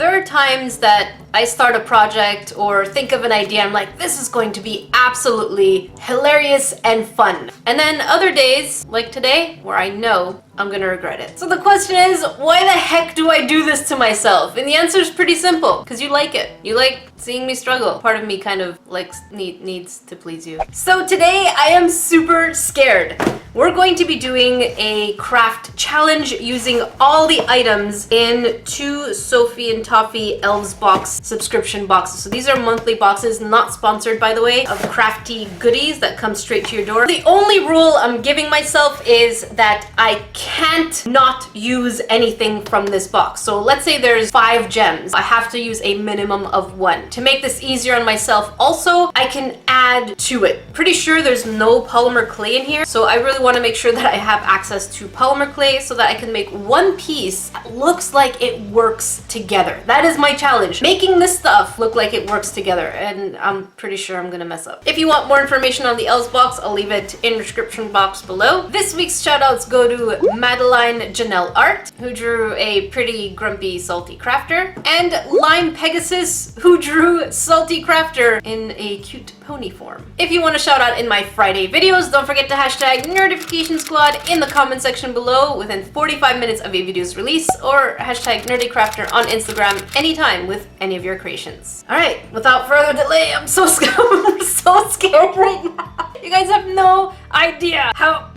There are times that I start a project or think of an idea, I'm like, this is going to be absolutely hilarious and fun. And then other days, like today, where I know I'm gonna regret it. So the question is, why the heck do I do this to myself? And the answer is pretty simple, because you like it. You like seeing me struggle. Part of me kind of likes, needs to please you. So today I am super scared. We're going to be doing a craft challenge using all the items in 2 Sophie and Toffee Elves box subscription boxes. So these are monthly boxes, not sponsored by the way, of crafty goodies that come straight to your door. The only rule I'm giving myself is that I can't not use anything from this box. So let's say there's 5 gems. I have to use a minimum of 1. To make this easier on myself also, I can add to it. Pretty sure there's no polymer clay in here, so I really want to make sure that I have access to polymer clay so that I can make one piece that looks like it works together. That is my challenge. Making this stuff look like it works together, and I'm pretty sure I'm gonna mess up. If you want more information on the Elves box, I'll leave it in the description box below. This week's shoutouts go to Madeline Janelle Art, who drew a pretty grumpy salty crafter, and Lime Pegasus, who drew Salty Crafter in a cute pony form. If you want a shout out in my Friday videos, don't forget to hashtag Nerdification Squad in the comment section below within 45 minutes of a video's release, or hashtag Nerdecrafter on Instagram anytime with any of your creations. Alright, without further delay, I'm so scared. I'm so scared right now. You guys have no idea how...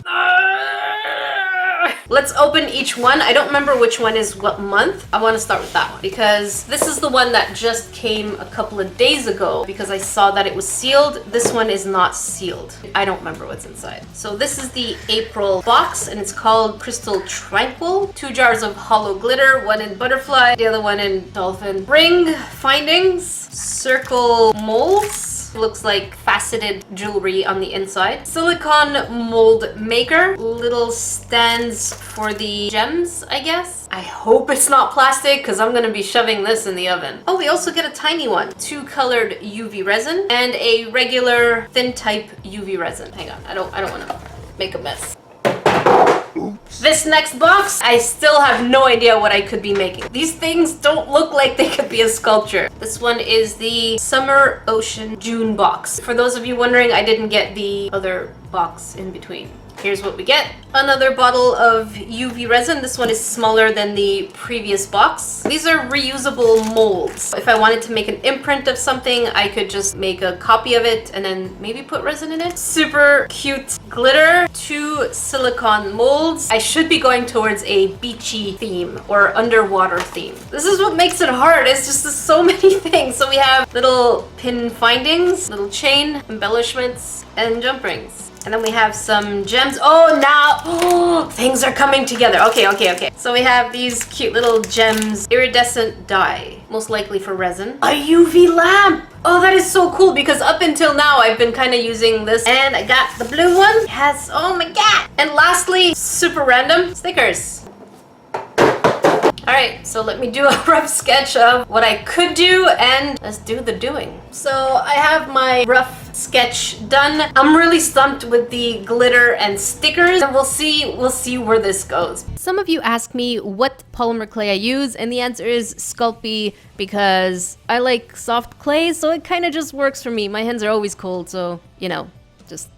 Let's open each one. I don't remember which one is what month. I want to start with that one because this is the one that just came a couple of days ago because I saw that it was sealed. This one is not sealed. I don't remember what's inside. So this is the April box and it's called Crystal Tranquil. 2 jars of hollow glitter, 1 in butterfly, the other one in dolphin. Ring findings, circle molds. Looks like faceted jewelry on the inside. Silicone mold maker. Little stands for the gems, I guess. I hope it's not plastic because I'm gonna be shoving this in the oven. Oh, we also get a tiny one. 2 colored UV resin and a regular thin type UV resin. Hang on, I don't want to make a mess. Oops. This next box, I still have no idea what I could be making. These things don't look like they could be a sculpture. This one is the Summer Ocean June box. For those of you wondering, I didn't get the other box in between. Here's what we get. Another bottle of UV resin. This one is smaller than the previous box. These are reusable molds. If I wanted to make an imprint of something, I could just make a copy of it and then maybe put resin in it. Super cute glitter. 2 silicone molds. I should be going towards a beachy theme or underwater theme. This is what makes it hard. It's just so many things. So we have little pin findings, little chain, embellishments, and jump rings. And then we have some gems. Oh, now things are coming together. Okay. So we have these cute little gems. Iridescent dye, most likely for resin. A UV lamp. Oh, that is so cool because up until now I've been kind of using this. And I got the blue one. Yes, oh my god. And lastly, super random, stickers. Alright, so let me do a rough sketch of what I could do and let's do the doing. So I have my rough sketch done. I'm really stumped with the glitter and stickers and we'll see where this goes. Some of you ask me what polymer clay I use and the answer is Sculpey because I like soft clay, so it kind of just works for me. My hands are always cold, so you know, just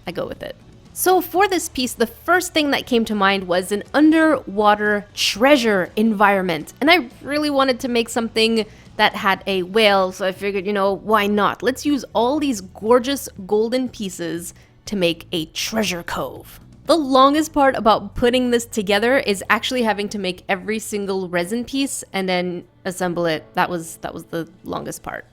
I go with it. So for this piece, the first thing that came to mind was an underwater treasure environment. And I really wanted to make something that had a whale, so I figured, you know, why not? Let's use all these gorgeous golden pieces to make a treasure cove. The longest part about putting this together is actually having to make every single resin piece and then assemble it. That was the longest part.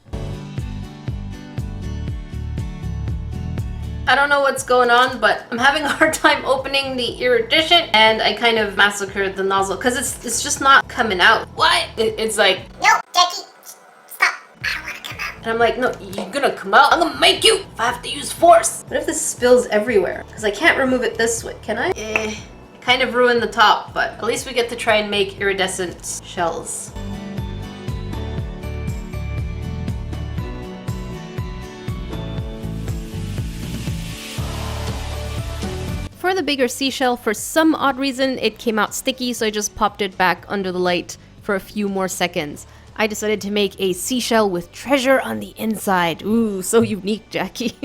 I don't know what's going on, but I'm having a hard time opening the iridescent and I kind of massacred the nozzle because it's just not coming out. What? It's like, no, Jackie, stop. I don't want to come out. And I'm like, no, you're gonna come out. I'm gonna make you if I have to use force. What if this spills everywhere? Because I can't remove it this way, can I? Kind of ruined the top, but at least we get to try and make iridescent shells. For the bigger seashell, for some odd reason, it came out sticky, so I just popped it back under the light for a few more seconds. I decided to make a seashell with treasure on the inside. Ooh, so unique, Jackie.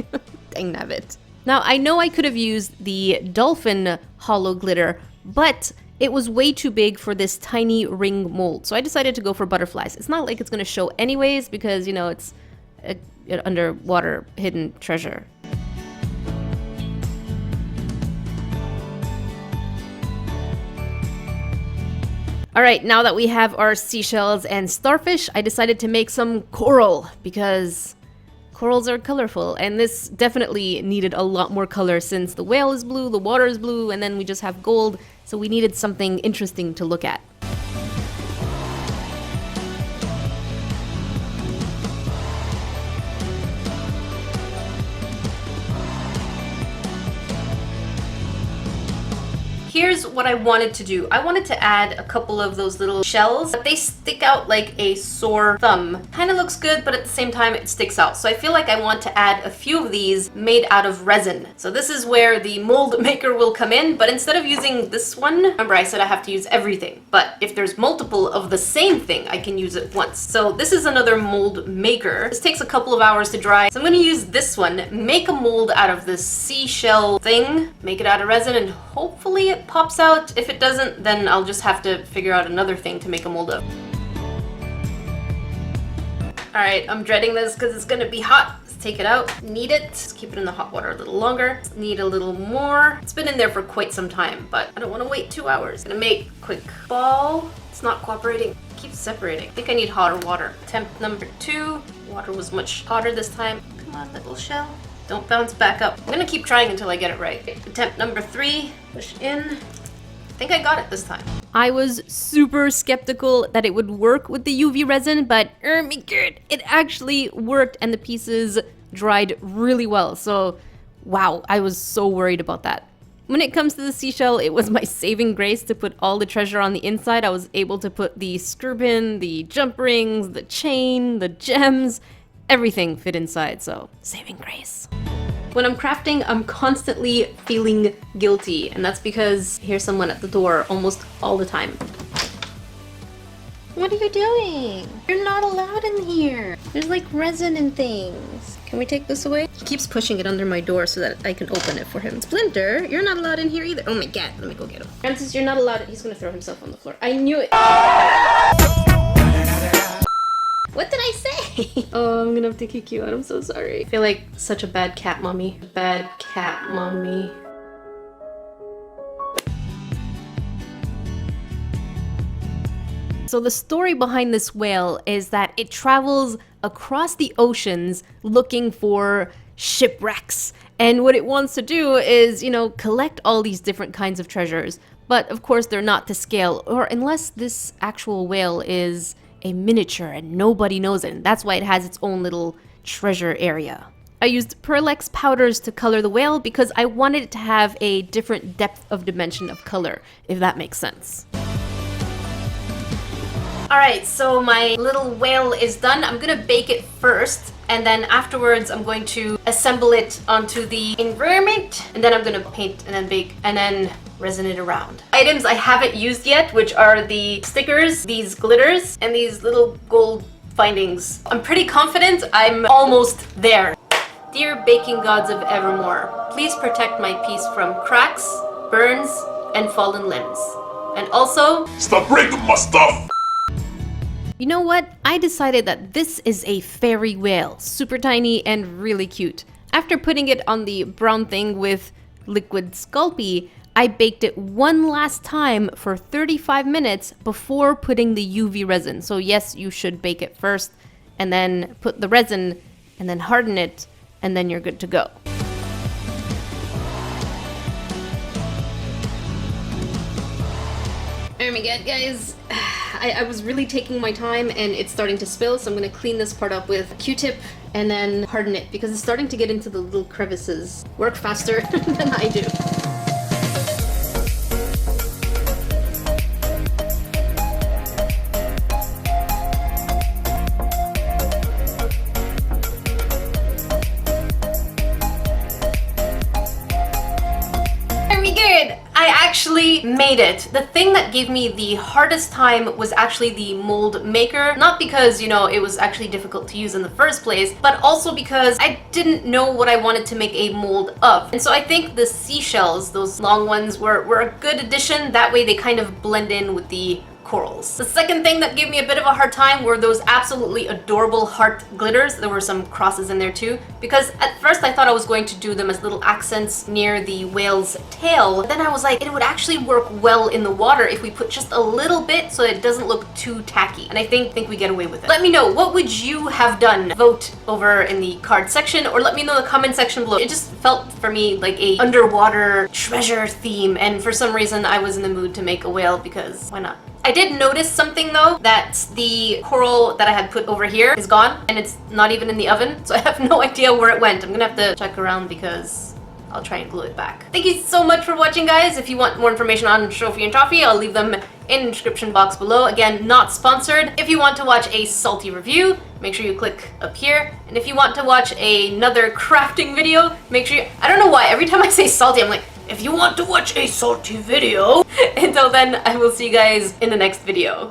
Dang nabbit. Now, I know I could have used the dolphin hollow glitter, but it was way too big for this tiny ring mold. So I decided to go for butterflies. It's not like it's going to show anyways because, you know, it's an underwater hidden treasure. Alright, now that we have our seashells and starfish, I decided to make some coral because corals are colorful, and this definitely needed a lot more color since the whale is blue, the water is blue, and then we just have gold, so we needed something interesting to look at. Here's what I wanted to do. I wanted to add a couple of those little shells, but they stick out like a sore thumb. Kind of looks good, but at the same time it sticks out. So I feel like I want to add a few of these made out of resin. So this is where the mold maker will come in, but instead of using this one, remember I said I have to use everything, but if there's multiple of the same thing, I can use it once. So this is another mold maker. This takes a couple of hours to dry. So I'm gonna use this one, make a mold out of this seashell thing, make it out of resin, and hopefully it pops out. If it doesn't, then I'll just have to figure out another thing to make a mold of. Alright, I'm dreading this because it's gonna be hot. Let's take it out, knead it, let's keep it in the hot water a little longer. Knead a little more. It's been in there for quite some time, but I don't want to wait 2 hours. Gonna make a quick ball. It's not cooperating. It keeps separating. I think I need hotter water. Temp number 2. Water was much hotter this time. Come on, little shell. Don't bounce back up. I'm gonna keep trying until I get it right. Attempt number 3, push in. I think I got it this time. I was super skeptical that it would work with the UV resin, but it actually worked and the pieces dried really well. So, wow, I was so worried about that. When it comes to the seashell, it was my saving grace to put all the treasure on the inside. I was able to put the skirpin, the jump rings, the chain, the gems, everything fit inside, so saving grace. When I'm crafting, I'm constantly feeling guilty, and that's because here's someone at the door almost all the time. What are you doing? You're not allowed in here. There's like resin and things. Can we take this away? He keeps pushing it under my door so that I can open it for him. Splinter, you're not allowed in here either. Oh my god, let me go get him. Francis, you're not allowed. He's gonna throw himself on the floor. I knew it. What did I say? Oh, I'm gonna have to kick you out. I'm so sorry. I feel like such a bad cat mommy. Bad cat mommy. So the story behind this whale is that it travels across the oceans looking for shipwrecks. And what it wants to do is, you know, collect all these different kinds of treasures. But of course they're not to scale, or unless this actual whale is a miniature and nobody knows it, and that's why it has its own little treasure area. I used Pearl-X powders to color the whale because I wanted it to have a different depth of dimension of color, if that makes sense. Alright, so my little whale is done. I'm gonna bake it first, and then afterwards I'm going to assemble it onto the environment, and then I'm gonna paint and then bake and then resin it around. Items I haven't used yet, which are the stickers, these glitters, and these little gold findings. I'm pretty confident I'm almost there. Dear baking gods of Evermore, please protect my piece from cracks, burns, and fallen limbs. And also, stop breaking my stuff! You know what? I decided that this is a fairy whale, super tiny and really cute. After putting it on the brown thing with liquid Sculpey, I baked it one last time for 35 minutes before putting the UV resin. So yes, you should bake it first and then put the resin and then harden it, and then you're good to go. Oh my god, guys. I was really taking my time and it's starting to spill, so I'm going to clean this part up with a Q-tip and then harden it because it's starting to get into the little crevices. Work faster than I do. Very good! I actually made made it. The thing that gave me the hardest time was actually the mold maker. Not because, you know, it was actually difficult to use in the first place, but also because I didn't know what I wanted to make a mold of. And so I think the seashells, those long ones, were a good addition. That way they kind of blend in with the corals. The second thing that gave me a bit of a hard time were those absolutely adorable heart glitters. There were some crosses in there too, because at first I thought I was going to do them as little accents near the whale's tail. But then I was like, it would actually work well in the water if we put just a little bit so it doesn't look too tacky. And I think we get away with it. Let me know, what would you have done? Vote over in the card section, or let me know in the comment section below. It just felt for me like a underwater treasure theme, and for some reason I was in the mood to make a whale because why not? I did notice something though, that the coral that I had put over here is gone and it's not even in the oven, so I have no idea where it went. I'm gonna have to check around because I'll try and glue it back. Thank you so much for watching, guys. If you want more information on Trophy and Toffee, I'll leave them in the description box below. Again, not sponsored. If you want to watch a salty review, make sure you click up here. And if you want to watch another crafting video, make sure you... I don't know why, every time I say salty, I'm like, if you want to watch a salty video. Until then, I will see you guys in the next video.